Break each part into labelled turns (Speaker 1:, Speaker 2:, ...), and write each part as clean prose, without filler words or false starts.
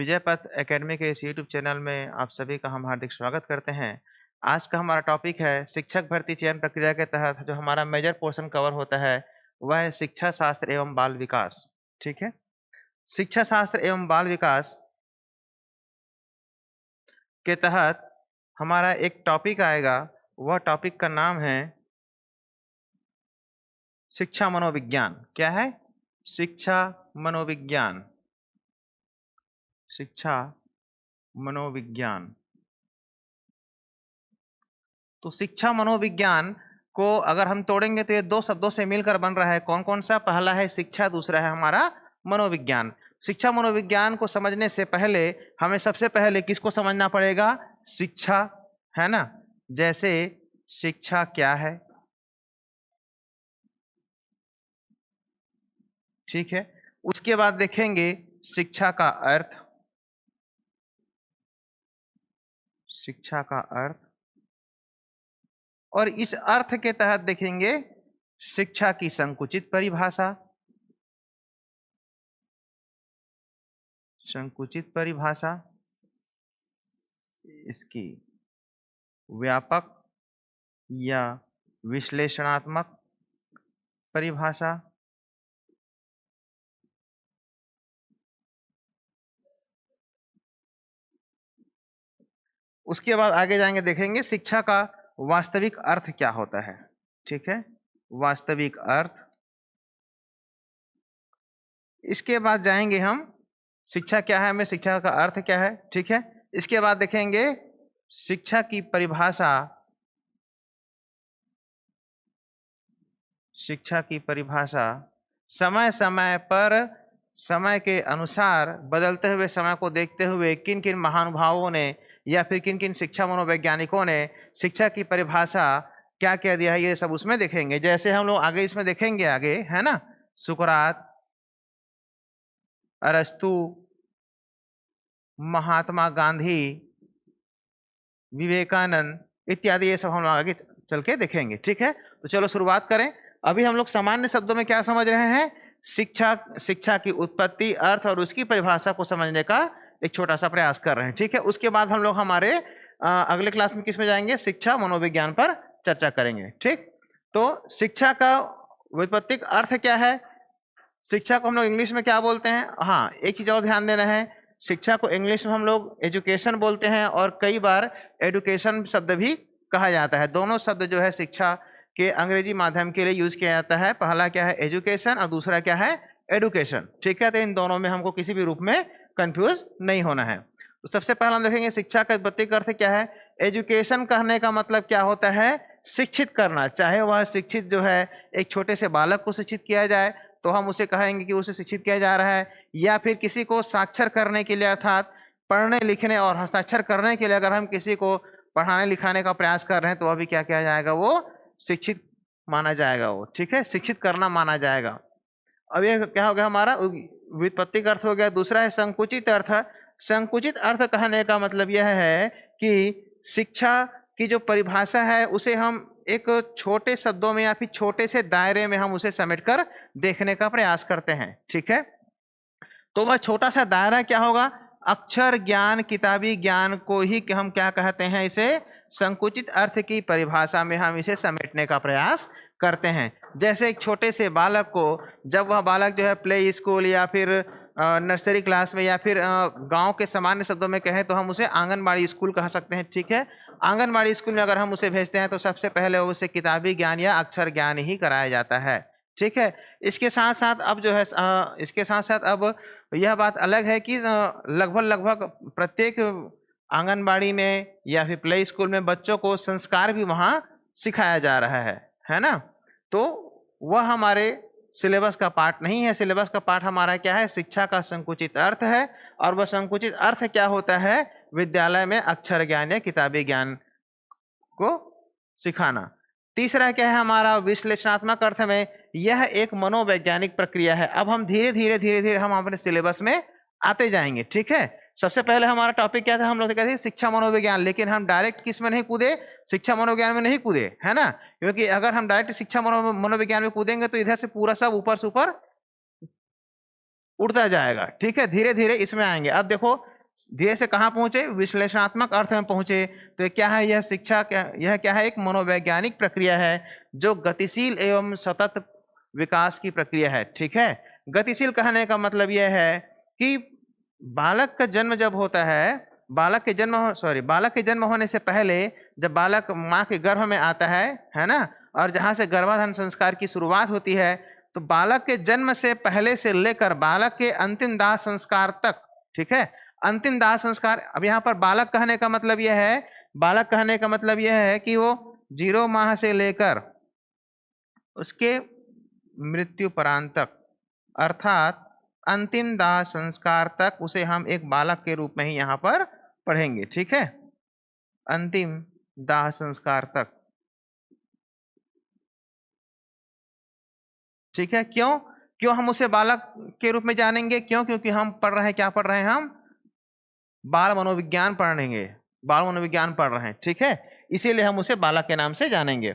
Speaker 1: विजय पथ एकेडमी के इस यूट्यूब चैनल में आप सभी का हम हार्दिक स्वागत करते हैं। आज का हमारा टॉपिक है शिक्षक भर्ती चयन प्रक्रिया के तहत जो हमारा मेजर पोर्शन कवर होता है वह है शिक्षा शास्त्र एवं बाल विकास। ठीक है, शिक्षा शास्त्र एवं बाल विकास के तहत हमारा एक टॉपिक आएगा। वह टॉपिक का नाम है शिक्षा मनोविज्ञान। क्या है? शिक्षा मनोविज्ञान। शिक्षा मनोविज्ञान। तो शिक्षा मनोविज्ञान को अगर हम तोड़ेंगे तो ये दो शब्दों से मिलकर बन रहा है। कौन कौन सा? पहला है शिक्षा, दूसरा है हमारा मनोविज्ञान। शिक्षा मनोविज्ञान को समझने से पहले हमें सबसे पहले किसको समझना पड़ेगा? शिक्षा, है ना। जैसे शिक्षा क्या है, ठीक है। उसके बाद देखेंगे शिक्षा का अर्थ, शिक्षा का अर्थ, और इस अर्थ के तहत देखेंगे शिक्षा की संकुचित परिभाषा, संकुचित परिभाषा, इसकी व्यापक या विश्लेषणात्मक परिभाषा, उसके बाद आगे जाएंगे देखेंगे शिक्षा का वास्तविक अर्थ क्या होता है। ठीक है, वास्तविक अर्थ। इसके बाद जाएंगे हम शिक्षा क्या है, हमें शिक्षा का अर्थ क्या है। ठीक है, इसके बाद देखेंगे शिक्षा की परिभाषा, शिक्षा की परिभाषा समय समय पर समय के अनुसार बदलते हुए समय को देखते हुए किन किन महानुभावों ने या फिर किन किन शिक्षा मनोवैज्ञानिकों ने शिक्षा की परिभाषा क्या क्या दिया है, ये सब उसमें देखेंगे। जैसे हम लोग आगे इसमें देखेंगे, आगे है ना, सुकरात, अरस्तु, महात्मा गांधी, विवेकानंद इत्यादि, ये सब हम लोग आगे चल के देखेंगे। ठीक है, तो चलो शुरुआत करें। अभी हम लोग सामान्य शब्दों में क्या समझ रहे हैं? शिक्षा, शिक्षा की उत्पत्ति, अर्थ और उसकी परिभाषा को समझने का एक छोटा सा प्रयास कर रहे हैं। ठीक है, उसके बाद हम लोग हमारे अगले क्लास में किस में जाएंगे? शिक्षा मनोविज्ञान पर चर्चा करेंगे। ठीक, तो शिक्षा का व्युत्पत्तिक अर्थ क्या है? शिक्षा को हम लोग इंग्लिश में क्या बोलते हैं? हाँ, एक चीज और ध्यान देना है, शिक्षा को इंग्लिश में हम लोग एजुकेशन बोलते हैं और कई बार एडुकेशन शब्द भी कहा जाता है। दोनों शब्द जो है शिक्षा के अंग्रेजी माध्यम के लिए यूज किया जाता है। पहला क्या है? एजुकेशन, और दूसरा क्या है? एडुकेशन। ठीक है, तो इन दोनों में हमको किसी भी रूप में कंफ्यूज नहीं होना है। तो सबसे पहला हम देखेंगे शिक्षा का व्युत्पत्तिक अर्थ क्या है। एजुकेशन कहने का मतलब क्या होता है? शिक्षित करना। चाहे वह शिक्षित जो है एक छोटे से बालक को शिक्षित किया जाए तो हम उसे कहेंगे कि उसे शिक्षित किया जा रहा है, या फिर किसी को साक्षर करने के लिए अर्थात पढ़ने लिखने और हस्ताक्षर करने के लिए अगर हम किसी को पढ़ाने लिखाने का प्रयास कर रहे हैं तो वह भी क्या किया जाएगा? वो शिक्षित माना जाएगा। वो ठीक है, शिक्षित करना माना जाएगा। अब ये क्या हो गया? हमारा व्युत्पत्तिक अर्थ हो गया। दूसरा है संकुचित अर्थ। संकुचित अर्थ कहने का मतलब यह है कि शिक्षा की जो परिभाषा है उसे हम एक छोटे शब्दों में या फिर छोटे से दायरे में हम उसे समेटकर देखने का प्रयास करते हैं। ठीक है, तो वह छोटा सा दायरा क्या होगा? अक्षर ज्ञान, किताबी ज्ञान को ही हम क्या कहते हैं? इसे संकुचित अर्थ की परिभाषा में हम इसे समेटने का प्रयास करते हैं। जैसे एक छोटे से बालक को, जब वह बालक जो है प्ले स्कूल या फिर नर्सरी क्लास में या फिर गांव के सामान्य शब्दों में कहें तो हम उसे आंगनबाड़ी स्कूल कह सकते हैं। ठीक है, आंगनबाड़ी स्कूल में अगर हम उसे भेजते हैं तो सबसे पहले उसे किताबी ज्ञान या अक्षर ज्ञान ही कराया जाता है। ठीक है, इसके साथ साथ अब जो है इसके साथ साथ अब यह बात अलग है कि लगभग लगभग प्रत्येक आंगनबाड़ी में या फिर प्ले स्कूल में बच्चों को संस्कार भी वहां सिखाया जा रहा है ना। तो वह हमारे सिलेबस का पार्ट नहीं है। सिलेबस का पार्ट हमारा क्या है? शिक्षा का संकुचित अर्थ है, और वह संकुचित अर्थ क्या होता है? विद्यालय में अक्षर ज्ञान या किताबी ज्ञान को सिखाना। तीसरा क्या है हमारा? विश्लेषणात्मक अर्थ में यह एक मनोवैज्ञानिक प्रक्रिया है। अब हम धीरे धीरे हम अपने सिलेबस में आते जाएंगे। ठीक है, सबसे पहले हमारा टॉपिक क्या था? हम लोग कहते हैं शिक्षा मनोविज्ञान, लेकिन हम डायरेक्ट किस में नहीं कूदे? शिक्षा मनोविज्ञान में नहीं कूदे, है ना। क्योंकि अगर हम डायरेक्ट शिक्षा मनोविज्ञान में कूदेंगे तो इधर से पूरा सब ऊपर से ऊपर उड़ता जाएगा। ठीक है, धीरे धीरे इसमें आएंगे। अब देखो, धीरे से कहाँ पहुंचे, विश्लेषणात्मक अर्थ में पहुंचे। तो ये क्या है, यह शिक्षा यह क्या है, एक मनोवैज्ञानिक प्रक्रिया है जो गतिशील एवं सतत विकास की प्रक्रिया है। ठीक है, गतिशील कहने का मतलब यह है कि बालक का जन्म जब होता है, बालक के जन्म होने से पहले जब बालक माँ के गर्भ में आता है ना, और जहां से गर्भाधान संस्कार की शुरुआत होती है, तो बालक के जन्म से पहले से लेकर बालक के अंतिम दाह संस्कार तक, ठीक है, अंतिम दाह संस्कार। अब यहाँ पर बालक कहने का मतलब यह है, बालक कहने का मतलब यह है कि वो 0 माह से लेकर उसके मृत्यु परांत तक, अर्थात अंतिम दाह संस्कार तक उसे हम एक बालक के रूप में ही यहाँ पर पढ़ेंगे। ठीक है, अंतिम दाह संस्कार तक। ठीक है, क्यों क्यों हम उसे बालक के रूप में जानेंगे, क्यों, क्योंकि हम पढ़ रहे हैं, क्या पढ़ रहे हैं, हम बाल मनोविज्ञान पढ़ेंगे, बाल मनोविज्ञान पढ़ रहे हैं। ठीक है, इसीलिए हम उसे बालक के नाम से जानेंगे।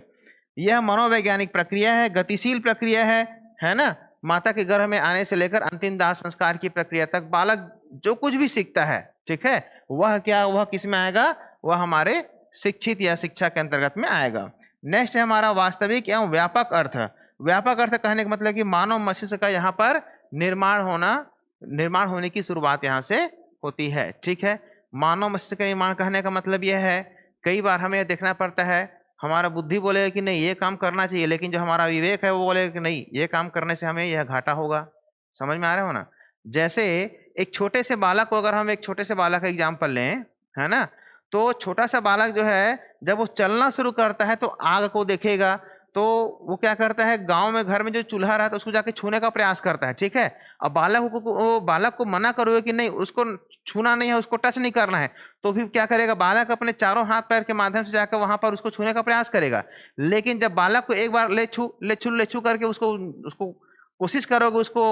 Speaker 1: यह मनोवैज्ञानिक प्रक्रिया है, गतिशील प्रक्रिया है ना। माता के गर्भ में आने से लेकर अंतिम दाह संस्कार की प्रक्रिया तक बालक जो कुछ भी सीखता है, ठीक है, वह किस में आएगा, वह हमारे शिक्षित या शिक्षा के अंतर्गत में आएगा। नेक्स्ट है हमारा वास्तविक एवं व्यापक अर्थ। व्यापक अर्थ कहने का मतलब कि मानव मस्तिष्क का यहाँ पर निर्माण होने की शुरुआत यहाँ से होती है। ठीक है, मानव मस्तिष्क का निर्माण कहने का मतलब यह है, कई बार हमें देखना पड़ता है, हमारा बुद्धि बोलेगा कि नहीं ये काम करना चाहिए, लेकिन जो हमारा विवेक है वो बोलेगा कि नहीं ये काम करने से हमें यह घाटा होगा। समझ में आ रहा हो ना। जैसे एक छोटे से बालक को अगर हम एक छोटे से बालक का एग्जाम्पल लें, है ना, तो छोटा सा बालक जो है जब वो चलना शुरू करता है तो आग को देखेगा, तो वो क्या करता है, गांव में घर में जो चूल्हा रहता है उसको जाके छूने का प्रयास करता है। ठीक है, अब बालक को मना करोगे कि नहीं उसको छूना नहीं है, उसको टच नहीं करना है, तो फिर क्या करेगा, बालक अपने चारों हाथ पैर के माध्यम से जाकर वहां पर उसको छूने का प्रयास करेगा। लेकिन जब बालक को एक बार ले छू करके उसको कोशिश करोगे, उसको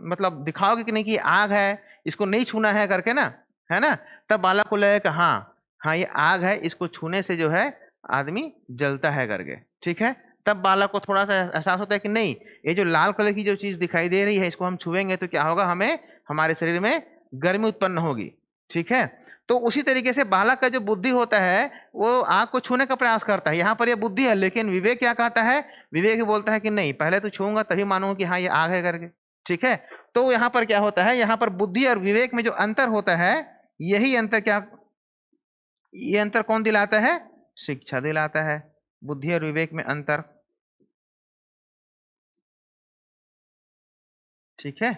Speaker 1: मतलब दिखाओगे कि नहीं कि आग है, इसको नहीं छूना है करके ना, है ना, तब बालक को लगेगा हाँ ये आग है, इसको छूने से जो है आदमी जलता है करके। ठीक है, तब बालक को थोड़ा सा एहसास होता है कि नहीं ये जो लाल कलर की जो चीज दिखाई दे रही है इसको हम छुएंगे तो क्या होगा, हमें हमारे शरीर में गर्मी उत्पन्न होगी। ठीक है, तो उसी तरीके से बालक का जो बुद्धि होता है वो आग को छूने का प्रयास करता है। यहाँ पर ये बुद्धि है, लेकिन विवेक क्या कहता है, विवेक बोलता है कि नहीं पहले तो छूंगा तभी मानूंगा कि हाँ ये आग है करके। ठीक है, तो यहाँ पर क्या होता है, यहाँ पर बुद्धि और विवेक में जो अंतर होता है, यही अंतर ये अंतर कौन दिलाता है, शिक्षा दिलाता है। बुद्धि और विवेक में अंतर। ठीक है,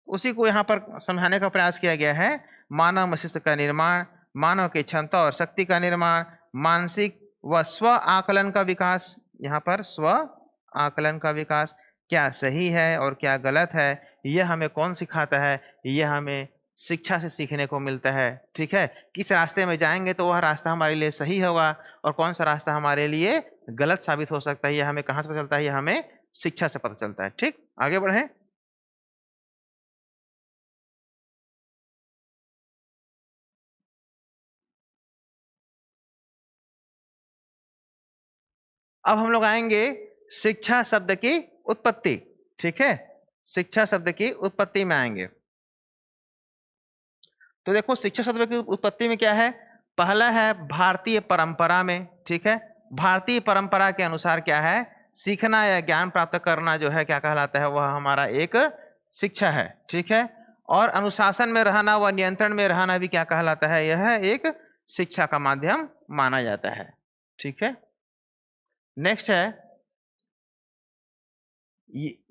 Speaker 1: उसी को यहाँ पर समझाने का प्रयास किया गया है। मानव मस्तिष्क का निर्माण, मानव की क्षमता और शक्ति का निर्माण, मानसिक व स्व आकलन का विकास। यहाँ पर स्व आकलन का विकास, क्या सही है और क्या गलत है, यह हमें कौन सिखाता है, यह हमें शिक्षा से सीखने को मिलता है। ठीक है, किस रास्ते में जाएंगे तो वह रास्ता हमारे लिए सही होगा और कौन सा रास्ता हमारे लिए गलत साबित हो सकता है, यह हमें कहाँ से पता चलता है, यह हमें शिक्षा से पता चलता है। ठीक, आगे बढ़े। अब हम लोग आएंगे शिक्षा शब्द की उत्पत्ति। ठीक है, शिक्षा शब्द की उत्पत्ति में आएंगे। तो देखो शिक्षा शब्द की उत्पत्ति में क्या है, पहला है भारतीय परंपरा में। ठीक है, भारतीय परंपरा के अनुसार क्या है, सीखना या ज्ञान प्राप्त करना जो है क्या कहलाता है, वह हमारा एक शिक्षा है। ठीक है, और अनुशासन में रहना व नियंत्रण में रहना भी क्या कहलाता है, यह एक शिक्षा का माध्यम माना जाता है। ठीक है, नेक्स्ट है,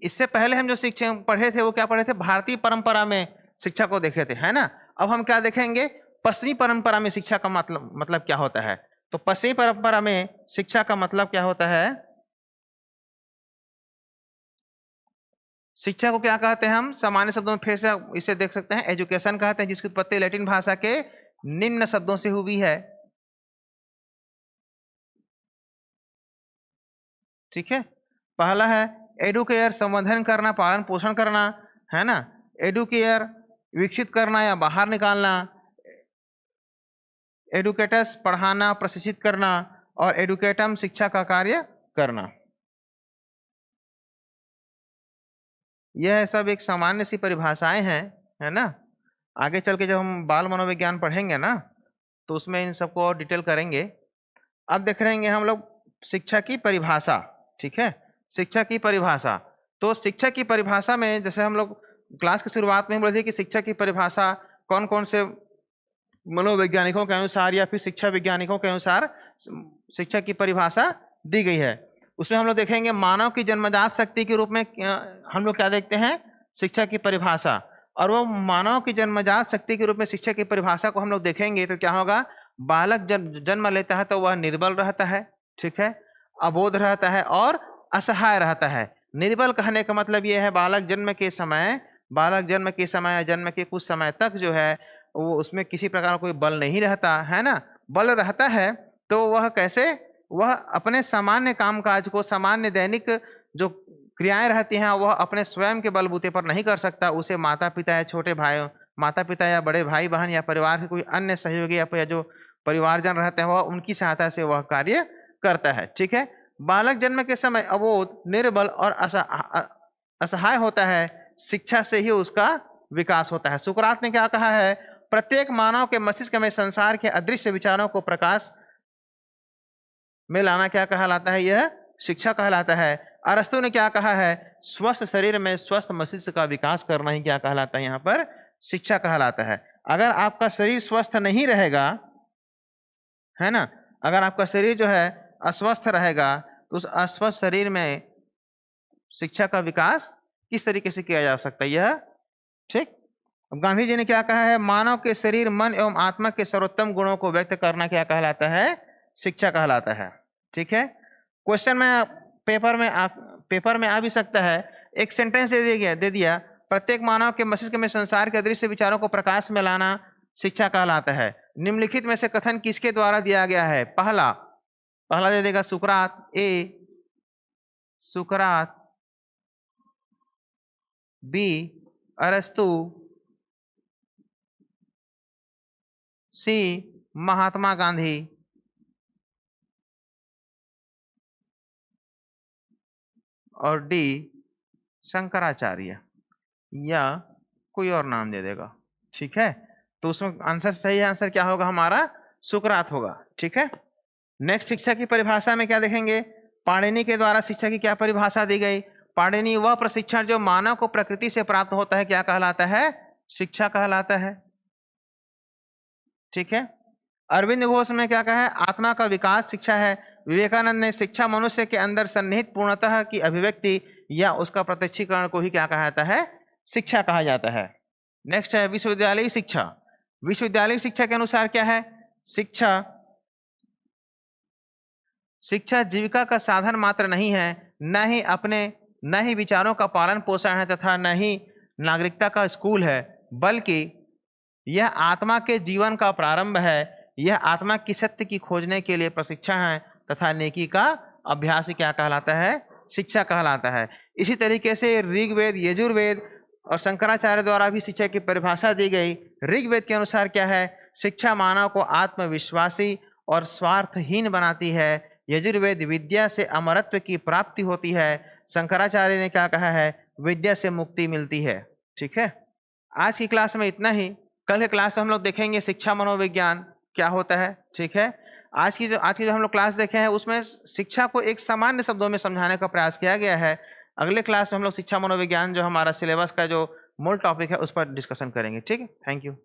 Speaker 1: इससे पहले हम जो शिक्षा पढ़े थे वो क्या पढ़े थे, भारतीय परंपरा में शिक्षा को देखे थे, है ना। अब हम क्या देखेंगे, पश्चिमी परंपरा में शिक्षा का मतलब क्या होता है। तो पश्चिमी परंपरा में शिक्षा का मतलब क्या होता है, शिक्षा को क्या कहते हैं, हम सामान्य शब्दों में फिर से इसे देख सकते हैं, एजुकेशन कहते हैं, जिसकी उत्पत्ति लैटिन भाषा के निम्न शब्दों से हुई है। ठीक है, पहला है एडुकेयर, संवर्धन करना, पालन पोषण करना, है ना। एडुकेयर विकसित करना या बाहर निकालना, एडुकेटस पढ़ाना प्रशिक्षित करना, और एडुकेटम शिक्षा का कार्य करना। यह सब एक सामान्य सी परिभाषाएं हैं, है ना। आगे चल के जब हम बाल मनोविज्ञान पढ़ेंगे ना, तो उसमें इन सबको और डिटेल करेंगे। अब देख रहे हैं हम लोग शिक्षा की परिभाषा, ठीक है, शिक्षा की परिभाषा। तो शिक्षा की परिभाषा में जैसे हम लोग क्लास की शुरुआत में हम बोले थे कि शिक्षा की परिभाषा कौन कौन से मनोवैज्ञानिकों के अनुसार या फिर शिक्षा वैज्ञानिकों के अनुसार शिक्षा की परिभाषा दी गई है। उसमें हम लोग देखेंगे मानव की जन्मजात शक्ति के रूप में हम लोग क्या देखते हैं, शिक्षा की परिभाषा। और वो मानव की जन्मजात शक्ति के रूप में शिक्षा की परिभाषा को हम लोग देखेंगे तो क्या होगा, बालक जब जन्म लेता है तो वह निर्बल रहता है, ठीक है, अबोध रहता है और असहाय रहता है। निर्बल कहने का मतलब यह है बालक जन्म के समय जन्म के कुछ समय तक जो है वो उसमें किसी प्रकार का कोई बल नहीं रहता है ना। बल रहता है तो वह कैसे, वह अपने सामान्य कामकाज को, सामान्य दैनिक जो क्रियाएं रहती हैं वह अपने स्वयं के बलबूते पर नहीं कर सकता। उसे माता पिता या छोटे भाई, माता पिता या बड़े भाई बहन या परिवार के कोई अन्य सहयोगी या जो परिवारजन रहते हैं वह उनकी सहायता से वह कार्य करता है, ठीक है। बालक जन्म के समय अबोध, निर्बल और असहाय होता है। शिक्षा से ही उसका विकास होता है। सुकरात ने क्या कहा है, प्रत्येक मानव के मस्तिष्क में संसार के अदृश्य विचारों को प्रकाश में लाना क्या कहलाता है, यह शिक्षा कहलाता है। अरस्तु ने क्या कहा है, स्वस्थ शरीर में स्वस्थ मस्तिष्क का विकास करना ही क्या कहलाता है, यहाँ पर शिक्षा कहलाता है। अगर आपका शरीर स्वस्थ नहीं रहेगा, है ना, अगर आपका शरीर जो है अस्वस्थ रहेगा तो उस अस्वस्थ शरीर में शिक्षा का विकास किस तरीके से किया जा सकता है, यह ठीक। गांधी जी ने क्या कहा है, मानव के शरीर, मन एवं आत्मा के सर्वोत्तम गुणों को व्यक्त करना क्या कहलाता है, शिक्षा कहलाता है, ठीक है। क्वेश्चन में पेपर में आ भी सकता है, एक सेंटेंस दे दिया, प्रत्येक मानव के मस्तिष्क में संसार के अदृश्य विचारों को प्रकाश में लाना शिक्षा कहलाता है। निम्नलिखित में से कथन किसके द्वारा दिया गया है, पहला दे देगा सुकरात, ए सुकरात, बी अरस्तु, सी महात्मा गांधी, और डी शंकराचार्य, या कोई और नाम दे देगा, ठीक है। तो उसमें आंसर, सही आंसर क्या होगा हमारा, सुकरात होगा, ठीक है। नेक्स्ट शिक्षा की परिभाषा में क्या देखेंगे, पाणिनि के द्वारा शिक्षा की क्या परिभाषा दी गई। पाणिनि वह प्रशिक्षण जो मानव को प्रकृति से प्राप्त होता है क्या कहलाता है, शिक्षा कहलाता है, ठीक है। अरविंद घोष ने क्या कहा है, आत्मा का विकास शिक्षा है। विवेकानंद ने शिक्षा मनुष्य के अंदर सन्निहित पूर्णतः की अभिव्यक्ति या उसका प्रत्यक्षीकरण को ही क्या कहा जाता है, शिक्षा कहा जाता है। नेक्स्ट है विश्वविद्यालयी शिक्षा। विश्वविद्यालयी शिक्षा के अनुसार क्या है, शिक्षा जीविका का साधन मात्र नहीं है, न ही विचारों का पालन पोषण है तथा न ही नागरिकता का स्कूल है, बल्कि यह आत्मा के जीवन का प्रारंभ है। यह आत्मा की सत्य की खोजने के लिए प्रशिक्षण है तथा नेकी का अभ्यास क्या कहलाता है, शिक्षा कहलाता है। इसी तरीके से ऋग्वेद, यजुर्वेद और शंकराचार्य द्वारा भी शिक्षा की परिभाषा दी गई। ऋग्वेद के अनुसार क्या है, शिक्षा मानव को आत्मविश्वासी और स्वार्थहीन बनाती है। यजुर्वेद विद्या से अमरत्व की प्राप्ति होती है। शंकराचार्य ने क्या कहा है, विद्या से मुक्ति मिलती है, ठीक है। आज की क्लास में इतना ही। कल के क्लास में हम लोग देखेंगे शिक्षा मनोविज्ञान क्या होता है, ठीक है। आज की जो हम लोग क्लास देखे हैं उसमें शिक्षा को एक सामान्य शब्दों में समझाने का प्रयास किया गया है। अगले क्लास में हम लोग शिक्षा मनोविज्ञान जो हमारा सिलेबस का जो मूल टॉपिक है उस पर डिस्कशन करेंगे, ठीक है। Thank you.